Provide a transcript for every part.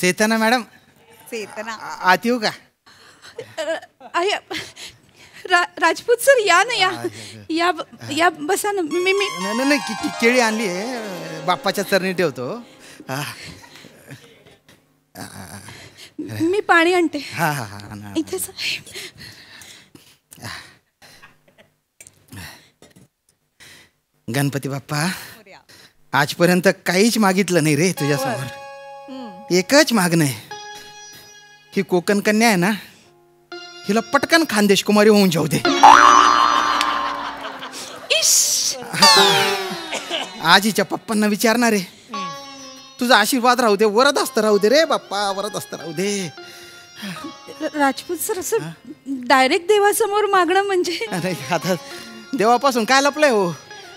चेतना madam. चेतना आत येऊ का? राजपूत सर या ना, या या बसा ना. नाही केळी आणली आहे, बाप्पाच्या चरणी ठेवतो. मी पाणी आणते. हा हा हा इथेच. गणपती बाप्पा, आजपर्यंत काहीच मागितलं नाही रे तुझ्यासमोर. एकच मागणं आहे, ही कोकण कन्या आहे ना, हिला पटकन खानदेश कुमारी होऊन जाऊ दे. आज हिच्या पप्पांना विचारणार आहे, तुझा आशीर्वाद राहू दे, वरद असतं राहू दे रे बाप्पा, वरद असतं राहू दे. राजपूत सर असं डायरेक्ट देवासमोर मागणं म्हणजे? अरे आता देवापासून काय लपलंय हो,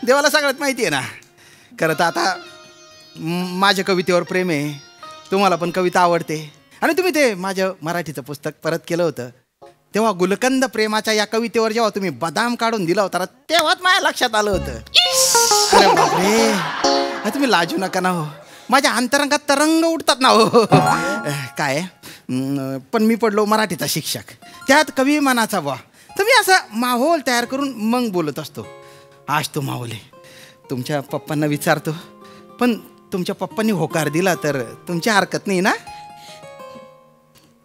देवाला सगळ्यात माहिती आहे ना. खरं तर आता माझ्या कवितेवर प्रेम आहे, तुम्हाला पण कविता आवडते, आणि तुम्ही ते माझं मराठीचं पुस्तक परत केलं होतं तेव्हा गुलकंद प्रेमाच्या या कवितेवर जेव्हा तुम्ही बदाम काढून दिला होता तेव्हाच माझ्या लक्षात आलं होतं. अरे बापरे, तुम्ही लाजू नका ना हो, माझ्या अंतरंगात तरंग उठतात ना हो. काय पण मी पडलो मराठीचा शिक्षक, त्यात कवी मनाचा बा, तर मी असा माहोल तयार करून मग बोलत असतो. आज तो माहोल आहे, तुमच्या पप्पांना विचारतो, पण तुमच्या पप्पांनी होकार दिला तर तुमची हरकत नाही ना?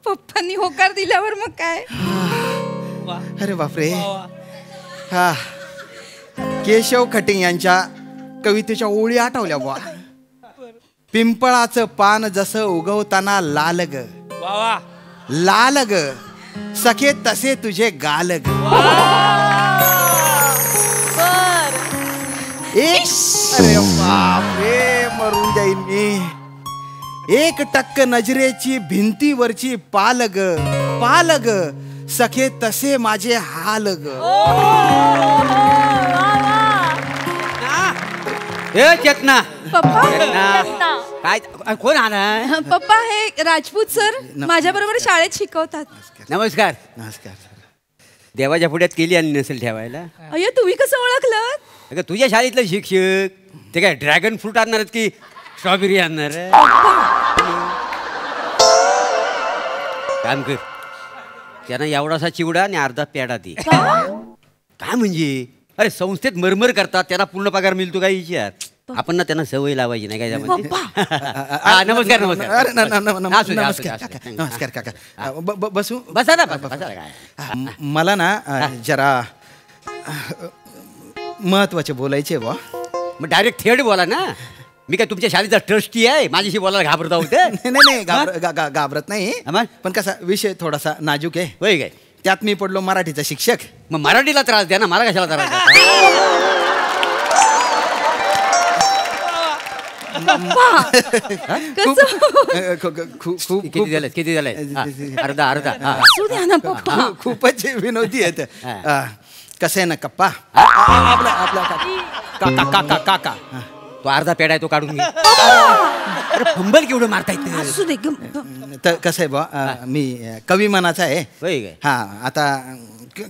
पप्पांनी होकार दिल्यावर मग काय? अरे बापरे. हा, केशव खटिंग यांच्या कवितेच्या ओळी आठवल्या बा. पिंपळाचं पान जसं उगवताना लाल ग, लाल ग सखे तसे तुझे गाल ग. अरे बापरे, मरून जाईन मी. एक टक्क नजरेची भिंतीवरची पालग, पालग सखे तसे माझे हाल ग. चेतना पप्पा, काय कोण आला? पप्पा हे राजपूत सर माझ्या बरोबर शाळेत शिकवतात. नमस्कार. नमस्कार. देवाच्या पुढ्यात केली आणि नसेल ठेवायला. अय्या, तुम्ही कसं ओळखलं? अगं तुझ्या शाळेतलं शिक्षक ते काय ड्रॅगन फ्रूट आणणार आहेत की स्ट्रॉबेरी आणणार? काम कर, त्यांना एवढासा चिवडा आणि अर्धा पेढा दे. काय म्हणजे? अरे संस्थेत मरमर करतात, त्यांना पूर्ण पगार मिळतो काय विचार? आपण ना त्यांना सवय लावायची नाही काय? नमस्कार. नमस्कार नमस्कार काका, बसू. बसा ना. काय मला ना जरा महत्वाचे बोलायचे बा. मग डायरेक्ट थेट बोला ना. मी काय तुमच्या शाळेचा ट्रस्टी आहे, माझ्याशी बोलायला घाबरता होते? नाही घाबरत नाही, पण कसा विषय थोडासा नाजूक आहे. होय काय? त्यात मी पडलो मराठीचा शिक्षक. मग मराठीला त्रास द्या ना, मला कशाला त्रास द्या? किती झालंय? अर्धा. खूपच विनोदी आहेत. कसं आहे ना कप्पा, आपला काका काका तो अर्धा पेढा आहे तो काढून घे. फंबल केवढं मारता येतं? तर कसं आहे बा, मी कवी मनाचा आहे. हा, आता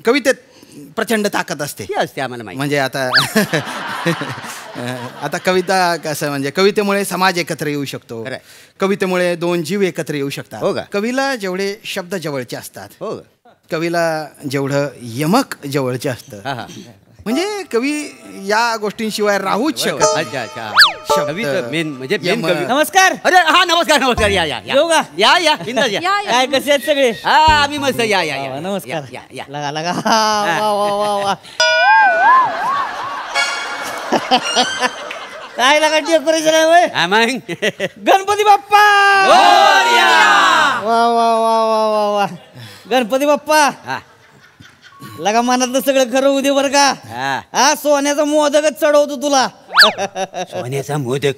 कवितेत प्रचंड ताकद असते आम्हाला माहिती. म्हणजे आता कविता कसं म्हणजे कवितेमुळे समाज एकत्र येऊ शकतो, कवितेमुळे दोन जीव एकत्र येऊ शकतात. हो का? कवीला जेवढे शब्द जवळचे असतात, हो, कवीला जेवढं यमक जवळचे असतं, म्हणजे कवी या गोष्टींशिवाय राहूच शकत. नमस्कार. अरे हा, नमस्कार. या काय कसे आहेत सगळे? हा, आम्ही मस्त. या नमस्कार. लगा. वा. काय लगा डेकोरेशन आहे वय? गणपती बाप्पा. वा. गणपती बाप्पा, लगा मनातलं सगळं खरं होऊ दे बरं का. हा, सोन्याचा मोदकच चढवतो तुला. सोन्याचा मोदक?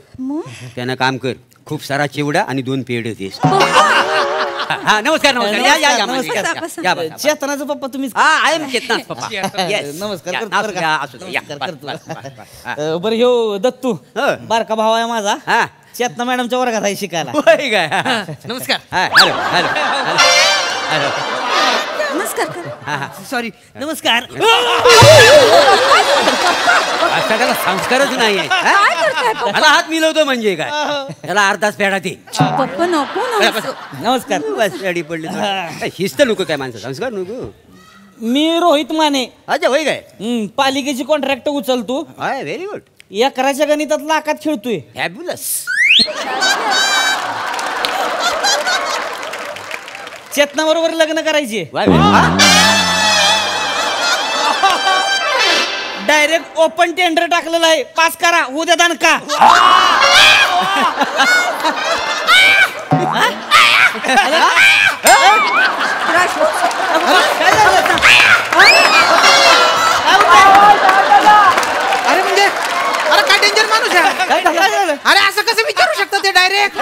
त्यानं काम कर, खूप सारा चिवडा आणि 2 पेढे देस. हा, नमस्कार. या. चेतनाचा पप्पा तुम्ही? हा, आय एम चेतना पप्पा. नमस्कार. बरं, ह्यो दत्तू बारका भाव आहे माझा. हा, चेतना मॅडमच्या वर्गात आहे शिकायला. काय? नमस्कार. नमस्कार करा. सॉरी नमस्कार. त्याला संस्कारच नाही आहे. काय करताय पप्पा? मला हात मिळवतो म्हणजे काय त्याला अर्धाच पेढा दे. पप्पा नको ना असं. नमस्कार. बस पेढी पडली तर. शिस्त नको काय माणसं संस्कार नको. मी रोहित माने. अच्छा होय काय. पालिकेची कॉन्ट्रॅक्ट उचलतो. Very good. एकराच्या गणितात लाखात खेळतोय. फॅब्युलस. चेतना बरोबर लग्न करायचे. डायरेक्ट ओपन टेंडर टाकलेलं आहे. पास करा उद्या दानका. अरे म्हणजे अरे काय डेंजर माणूस आहे. अरे असं कसं विचारू शकता ते डायरेक्ट.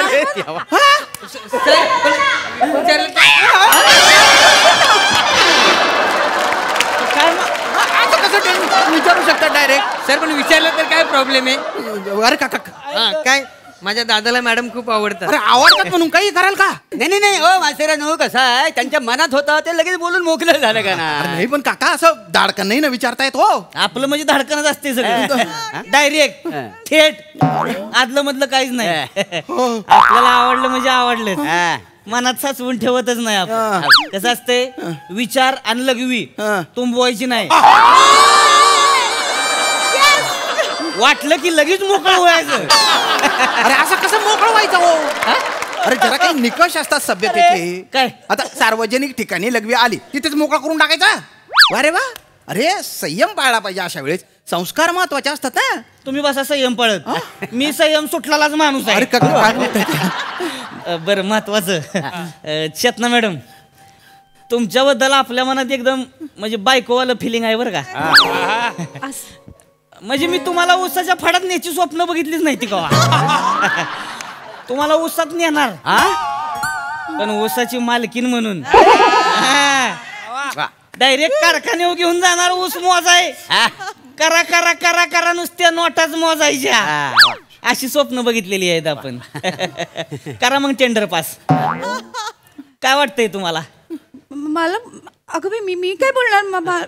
असं कसं विचारू शकता डायरेक्ट. सर पण विचारलं तर काय प्रॉब्लेम आहे. अरे काका काय माझ्या दादाला मॅडम खूप आवडतात. अरे आवडतात म्हणून काही कराल का. नाही नाही हो मासेरा नो कसं आहे त्यांच्या मनात होतं ते लगेच बोलून मोकळं झालं का ना. नाही पण काका असं दाडकन नाही ना विचारता येत. हो आपलं म्हणजे धडकनच असते सगळं. डायरेक्ट थेट आदलं मधलं काहीच नाही. आपल्याला आवडलं म्हणजे आवडलं. मनात साचवून ठेवतच नाही आपण. कसं असते विचार आणि लघवी तुंबवायची नाही. वाटलं की लगेच मोकळं व्हायचं. अरे असं कसं मोकळं व्हायचं हो. अरे जरा काही निकष असतात सभ्यतेचे. काय? आता सार्वजनिक ठिकाणी लघवी आली तिथेच मोकळा करून टाकायचा. अरे वा. अरे संयम पाळला पाहिजे अशा वेळेस. संस्कार महत्वाचे असतात ना. तुम्ही बसा संयम पळत. मी संयम सुटलाच माणूस आहे. बरं महत्वाचं चेतना मॅडम तुमच्याबद्दल आपल्या मनात एकदम म्हणजे बायकोवालं फिलिंग आहे बरं का. म्हणजे मी तुम्हाला ऊसाच्या फडात न्यायची स्वप्न बघितलीच नाही ती कवा. तुम्हाला ऊसात नेणार पण ऊसाची मालकीन म्हणून डायरेक्ट कारखान्यावर घेऊन जाणार. ऊस मोजाय करा करा करा करा नुसत्या नोटाच मोजायच्या. अशी स्वप्न बघितलेली आहेत आपण. करा मग टेंडर पास. काय वाटतंय तुम्हाला. मला अगं मी काय बोलणार.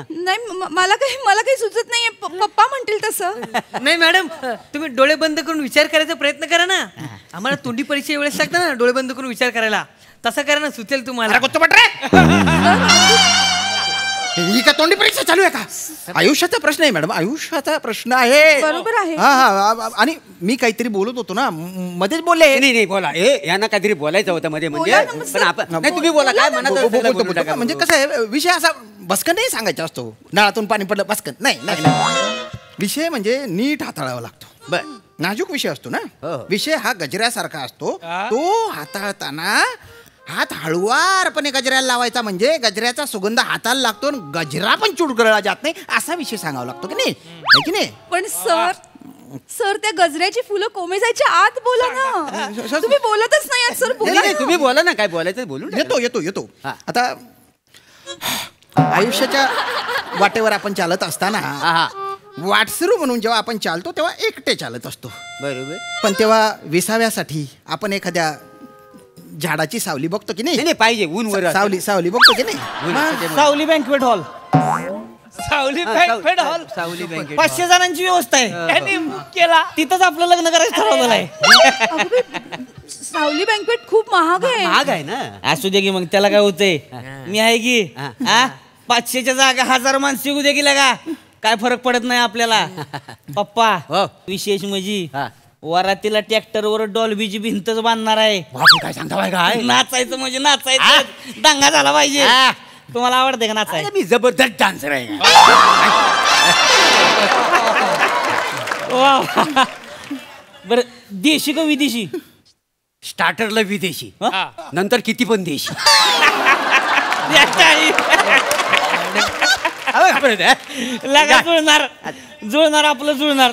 नाही मला काही सुचत नाहीये. पप्पा म्हणतील तसं. नाही मॅडम तुम्ही डोळे बंद करून विचार करायचा प्रयत्न करा ना. आम्हाला तोंडी परीक्षे वेळेस सांगता ना डोळे बंद करून विचार करायला. तसं करा ना सुचेल तुम्हाला. ही का तोंडी परीक्षा चालू आहे का. आयुष्याचा प्रश्न आहे मॅडम. आयुष्याचा प्रश्न आहे. बरोबर आहे. हा आणि मी काहीतरी बोलत होतो ना मध्येच बोलले. नाही बोला यांना काहीतरी बोलायचं होतं मध्ये म्हणजे. पण आपण नाही तुम्ही बोला काय मनात. म्हणजे कसं आहे विषय असा बसकन नाही सांगायचा असतो. नळातून पाणी पडलं बसकन नाही. विषय म्हणजे नीट हाताळावा लागतो. बर नाजूक विषय असतो ना. विषय हा गजऱ्यासारखा असतो. तो हाताळताना हात हळुवारपणे गजऱ्याला लावायचा म्हणजे गजऱ्याचा सुगंध हाताला लागतो. गजरा पण चुडगळला जात नाही असा विषय सांगावा लागतो की नाही. पण सर त्या गजऱ्याची फुलं कोमेजायच्या आत बोला ना. तुम्ही बोलतच नाही सर. बोला तुम्ही बोला ना काय बोलायचं बोलून. येतो आता आयुष्याच्या वाटेवर आपण चालत असताना वाटसरू म्हणून जेव्हा आपण चालतो तेव्हा एकटे चालत असतो. बरोबर. पण तेव्हा विसाव्यासाठी आपण एखाद्या झाडाची सावली बघतो की नाही. पाहिजे ऊन वर सावली बघतो की नाही. सावली बँक्वेट हॉल. सावली बँक्वेट हॉल. 500 जणांची व्यवस्था आहे. केला तिथंच आपलं लग्न करायचं ठरवलेलं आहे. सावली बँक्वेट खूप महाग आहे ना. असू दे की मग त्याला काय होतंय. मी आहे की 500च्या जागा 1000 माणसं येऊ दे की लगा काय फरक पडत नाही आपल्याला. पप्पा विशेष म्हणजे वरातीला ट्रॅक्टरवर डॉल्बीची भिंतच बांधणार आहे. काय सांगता काय. नाचायचं म्हणजे नाचायचं. दंगा झाला पाहिजे. तुम्हाला आवडते का नाचाय. मी जबरदस्त डान्सर आहे. बर देशी का विदेशी. स्टार्टरला विदेशी नंतर किती पण देशी. लगा जुळणार आपलं जुळणार.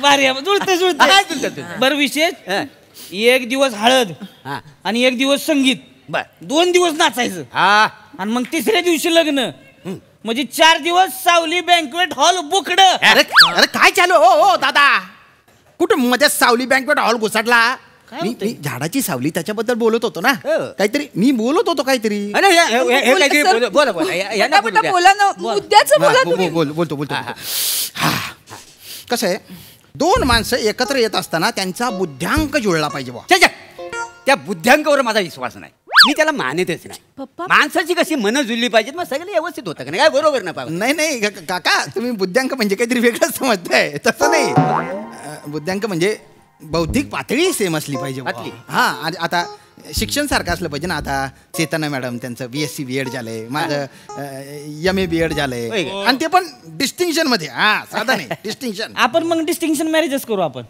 भारी जुळते. बरं विशेष एक दिवस हळद आणि एक दिवस संगीत. 2 दिवस नाचायचं आणि मग तिसऱ्या दिवशी लग्न. म्हणजे 4 दिवस सावली बँक्वेट हॉल बुकड. अरे काय चालू हो दादा. कुठं मध्ये सावली बँक्वेट हॉल घुसडला. मी झाडाची सावली त्याच्याबद्दल बोलत होतो ना. हो. काहीतरी मी बोलत होतो काहीतरी. अरे, हे काहीतरी बोला बोला यांना बोलू द्या. बोला ना, मुद्द्याचं बोला तुम्ही. बोलतो. कसं आहे, दोन माणसं एकत्र येत असताना त्यांचा बुद्ध्यांक जुळला पाहिजे बुवा. छे, छे. त्या बुद्ध्यांकावर माझा विश्वास नाही. मी त्याला मानतच नाही. पप्पा? माणसाची कशी मन जुळली पाहिजेत, मग सगळं व्यवस्थित होतं का नाही? काय बरोबर ना पाहू? नाही काका, तुम्ही बुद्ध्यांक म्हणजे काहीतरी वेगळंच समजताय. तसं नाही. बुद्ध्यांक म्हणजे बौद्धिक पातळी सेम असली पाहिजे बुवा. असली. हा, आणि आता शिक्षण सारखं असलं पाहिजे ना. आता चेतना मॅडम त्यांचं BSc BEd झालंय, माझं MA BEd झालंय, होय का? आणि ते पण डिस्टिंक्शन मध्ये. हा, साधा नाही, डिस्टिंक्शन. आपण मग डिस्टिंक्शन मॅरेजच करू आपण.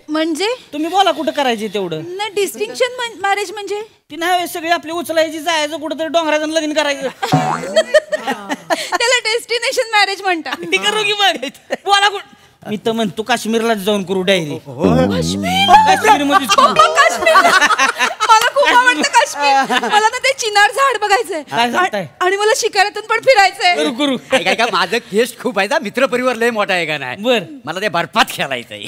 म्हणजे तुम्ही बोला कुठं करायचे तेवढं. नाही, डिस्टिंक्शन मॅरेज म्हणजे ती नाही सगळी आपली उचलायची, जायचं कुठंतरी डोंगराचं लग्न करायचं. त्याला डेस्टिनेशन मॅरेज म्हणतात. ती करू की मग बोला कुठं. मी तर म्हणतो काश्मीरलाच जाऊन करू डायरी. काश्मीरमध्येच करू. पप्पा, काश्मीर मला खूप आवडतं. काश्मीर मला ना ते चिनार झाड बघायचंय काय सांगताय? आणि मला शिकाऱ्यातून पण फिरायचंय. करू काय का माझं केस खूप आहे. मित्र परिवार लय मोठा आहे का नाही? बर. मला ते बर्फात खेळायचंय.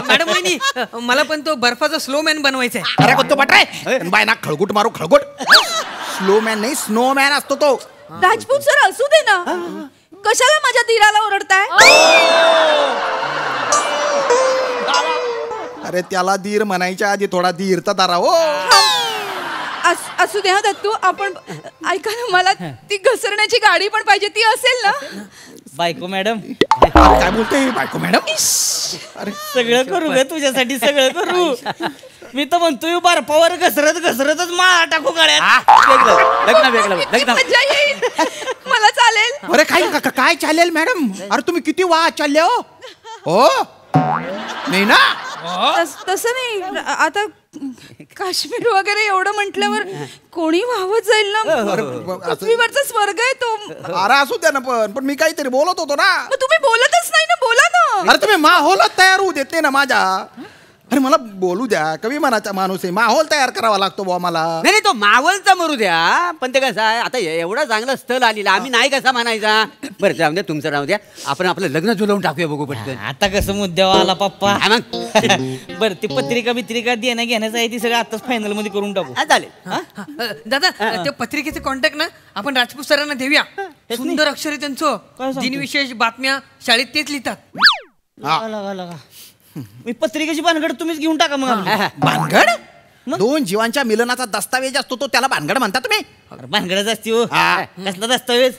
मॅडम वहिनी, मला पण तो बर्फाचा स्लो मॅन बनवायचा आहे. अरे कोणतो बटाय बाय ना, खळगुट मारू खळगुट. स्लो मॅन नाही, स्नो मॅन असतो तो. राजपूत सर, असू दे ना. कशाला माझ्या धीराला ओरडताय? अरे त्याला धीर म्हणायच्या आधी थोडा धीर तर धरा हो. असू द्या दत्तू, आपण ऐका ना, मला ती घसरण्याची गाडी पण पाहिजे. ती असेल ना? बायको मॅडम, काय बोलते बायको मॅडम? अरे सगळं करू ग तुझ्यासाठी, सगळं करू. मी तर म्हणतोय बर्फावर घसरतच माळा टाकू गळ्यात. लग्न मजा येईल. मला चालेल. अरे काय चालेल मॅडम? अरे तुम्ही किती वाह चालले हो नाही ना? तसं नाही. आता काश्मीर वगैरे एवढं म्हटल्यावर कोणी वाहवत जाईल ना. पृथ्वीवरचा स्वर्ग आहे तो. अरे असू द्या ना, पण मी काहीतरी बोलत होतो ना. मग तुम्ही बोलतच नाही ना, बोला ना. अरे तुम्ही माहोलच तयार होऊ देत नाही ना माझ्या. अरे मला बोलू द्या. कवी मनाचा माणूस आहे, माहोल तयार करावा लागतो बुवा मला. नाही तो मावलचा मरू द्या. पण ते कसं आहे, आता एवढं चांगलं स्थळ आलेलं, आम्ही नाही कसा म्हणायचा. बरं जाऊ द्या, तुमचं राहू द्या. आपण आपलं लग्न जुळवून टाकूया बघू पटकन. आता कसं मुद्द्यावर आला पप्पा. हा मग. बरं, ती पत्रिका देण्या घेण्याचं आहे, ती सगळं आताच फायनल मध्ये करून टाकू. हा, चालेल. दादा, त्या पत्रिकेचे कॉन्टॅक्ट ना आपण राजपूत सरांना देऊया. सुंदर अक्षर आहे काय त्यांचं. सांगतो? दिनविशेष बातम्या शाळेत तेच लिहितात. लगा. मी पत्रिकेची भानगड तुम्हीच घेऊन टाका मग आपली. भानगड? दोन जीवांच्या मिलनाचा दस्तावेज असतो तो, त्याला भानगड म्हणता तुम्ही? अरे भानगडच असते हो. हा. कसला दस्तावेज?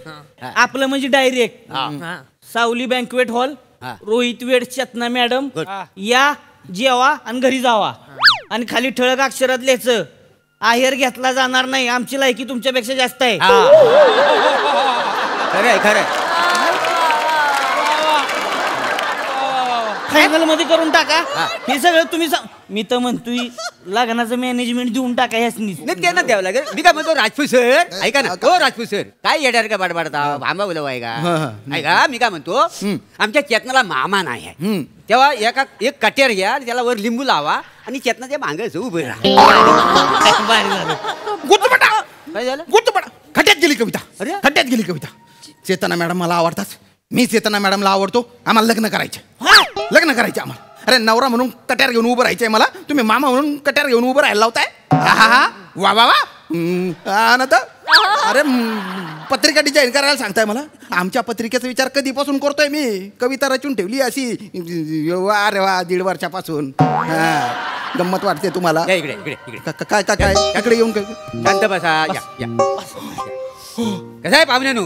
आपलं म्हणजे डायरेक्ट सावली बँक्वेट हॉल, रोहित वेड, चेतना मॅडम या, जेवा आणि घरी जावा. आणि खाली ठळक अक्षरात लिहायचं, आहेर घेतला जाणार नाही, आमची लायकी तुमच्यापेक्षा जास्त आहे. खरंय. फायनल मध्ये करून टाका. हे सगळं तुम्ही मी तर म्हणतोय लग्नाचं मॅनेजमेंट देऊन टाका ह्यासनी. नाही त्यांना द्यावं लागेल. मी काय म्हणतो, राजपूत सर ऐका ना. हो राजपूत सर, काय येणार का बाडबाडता भांबा बोलव आहे का? ऐका, मी काय म्हणतो, आमच्या चेतनाला मामा नाही आहे, तेव्हा एक कट्यार घ्या, त्याला वर लिंबू लावा आणि चेतनाच्या मागं उभं राहा. भारी झालं. गुत्तपटा काय झालं? गुत्तपटा. खड्ड्यात गेली कविता. अरे? खड्ड्यात गेली कविता. चेतना मॅडम मला आवडतात, मी चेतना मॅडमला आवडतो. आम्हाला लग्न करायचे आम्हाला. अरे नवरा म्हणून कट्यार घेऊन उभं राहायचंय मला, तुम्ही मामा म्हणून कट्यार घेऊन उभं राहायला लावताय. वा वा वा ना तर. अरे पत्रिका डिझाईन करायला सांगताय मला. आमच्या पत्रिकेचा विचार कधीपासून करतोय मी. कविता रचून ठेवली अशी. अरे वा, 1.5 वर्षापासून. गंमत वाटते तुम्हाला? इकडे काय इकडे येऊन शांत बसा. कसं आहे पाहुण्यानो,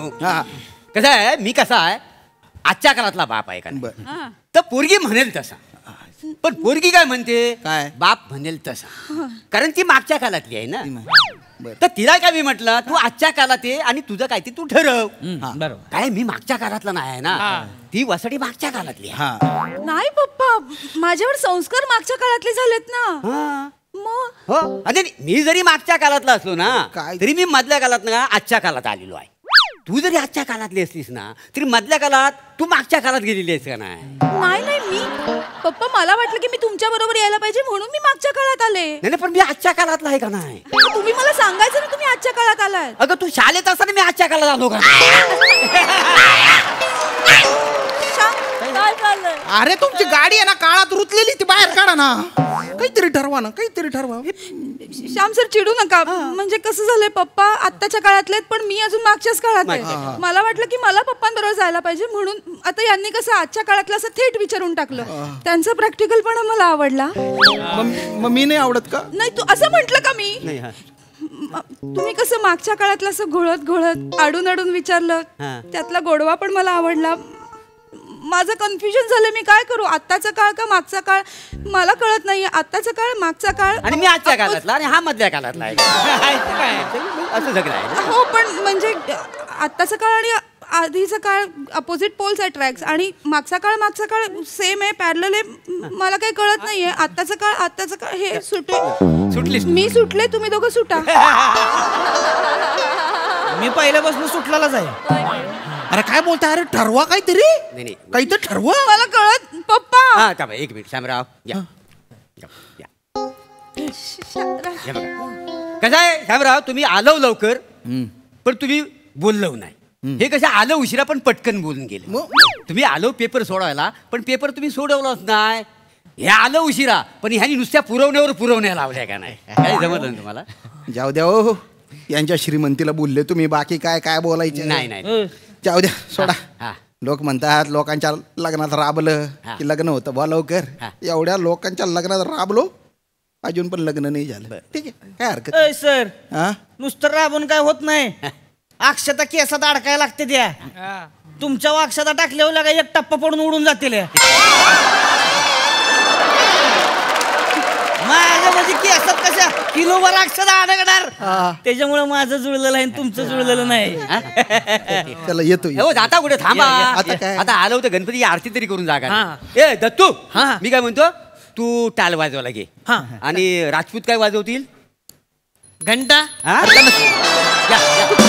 कसं आहे, मी कसा आहे आजच्या काळातला बाप आहे का? तर पोरगी म्हणेल तसा, पण पोरगी काय म्हणते? काय? बाप म्हणेल तसा. कारण ती मागच्या काळातली आहे ना. तर तिला काय मी म्हटलं, तू आजच्या काळात ये आणि तुझं काय ते तू ठरव. बरोबर. काय मी मागच्या काळातला नाही आहे ना, ती वसडी मागच्या काळातली आहे. नाही पप्पा, माझ्यावर संस्कार मागच्या काळातले झालेत ना. मग हो, अरे मी जरी मागच्या काळातला असलो ना, काय? तरी मी मधल्या काळात ना आजच्या काळात आलेलो आहे. तू जरी आजच्या काळातली असलीस ना, तरी मधल्या काळात तू मागच्या काळात गेलेली आहेस का? नाही मी पप्पा, मला वाटलं की मी तुमच्या बरोबर यायला पाहिजे म्हणून मी मागच्या काळात आले. नाही, पण मी आजच्या काळातला आहे का नाही? तुम्ही मला सांगायचं ना तुम्ही आजच्या काळात आलाय. अगं तू शाळेत असताना मी आजच्या काळात आलो का? काय चाललंय? अरे तुमची गाडी आहे ना काळात रुतलेली, ती बाहेर काढा ना. काहीतरी ठरवा ना, काहीतरी ठरवा. श्याम सर चिडू नका. म्हणजे कसं झालंय, पप्पा आत्ताच्या काळातले आहेत, पण मी अजून मागच्याच काळात आहे. मला वाटलं की मला पप्पांबरोबर जायला पाहिजे, म्हणून आता यांनी कसं आजच्या काळातलं असं थेट विचारून टाकलं. त्यांचा प्रॅक्टिकलपणा मला आवडला. मग मी नाही आवडत का? नाही, तू असं म्हटलं का मी? तुम्ही कसं मागच्या काळातलं असं घोळत घोळत आडून आडून विचारलं, त्यातला गोडवा पण मला आवडला. माझं कन्फ्युजन झालं, मी काय करू? आत्ताचा काळ का मागचा काळ मला कळत नाहीये. आत्ताचा काळ, मागचा काळ, आणि मी आजच्या काळातला आणि हा मधल्या काळातला आहे. असं सगळं आहे. हो, पण म्हणजे आत्ताचा काळ आणि आधीचा काळ अपोजिट पोल्स आहे ट्रॅक्स, आणि मागचा काळ सेम आहे, पॅरलल आहे. मला काही कळत नाहीये. आत्ताचा काळ हे सुटली. मी सुटले, तुम्ही दोघं सुटा. मी पहिल्यापासून सुटलेलाच आहे. अरे काय बोलताय? अरे ठरवा काहीतरी, नाही. काहीतरी ठरवा. मला कळत पप्पा. हा का, एक मिनिट शामराव, या. हे बघा. कसं आहे शामराव, तुम्ही आलो लवकर, पण तुम्ही बोललो नाही. हे कसं आलं उशिरा पण पटकन बोलून गेले. तुम्ही आलो पेपर सोडवायला, पण पेपर तुम्ही सोडवलाच नाही. हे आलं उशिरा, पण ह्यानी नुसत्या पुरवण्या लावल्या का नाही? काय जमलं तुम्हाला? जाऊ द्या हो, यांच्या श्रीमंतीला बोलले तुम्ही, बाकी काय काय बोलायचे नाही. जाऊ द्या, सोडा. हा. लोक म्हणतात लोकांच्या लग्नात राबलं की लग्न होतं बा लवकर. एवढ्या लोकांच्या लग्नात राबलो, अजून पण लग्न नाही झालं. ठीक आहे, काय हरकत. सर, हा, नुसतं राबून काय होत नाही. अक्षता केसात अडकायला लागते त्या. तुमच्या अक्षता टाकल्यावर लागा एक टप्पा पडून उडून जातील. माझ्या म्हणजे केसात कशा किलोभर अक्षता अडकणार. त्याच्यामुळे माझं जुळलेलं आहे, तुमचं जुळलेलं नाही. चला येतो. हो, आता कुठे थांबा. आता काय? आता आलो होतं गणपती आरती तरी करून जागा. हा. ए दत्तू, हा. मी काय म्हणतो, तू टाल वाजवायला घे. हा. आणि राजपूत काय वाजवतील? घंटा. हा? या, या.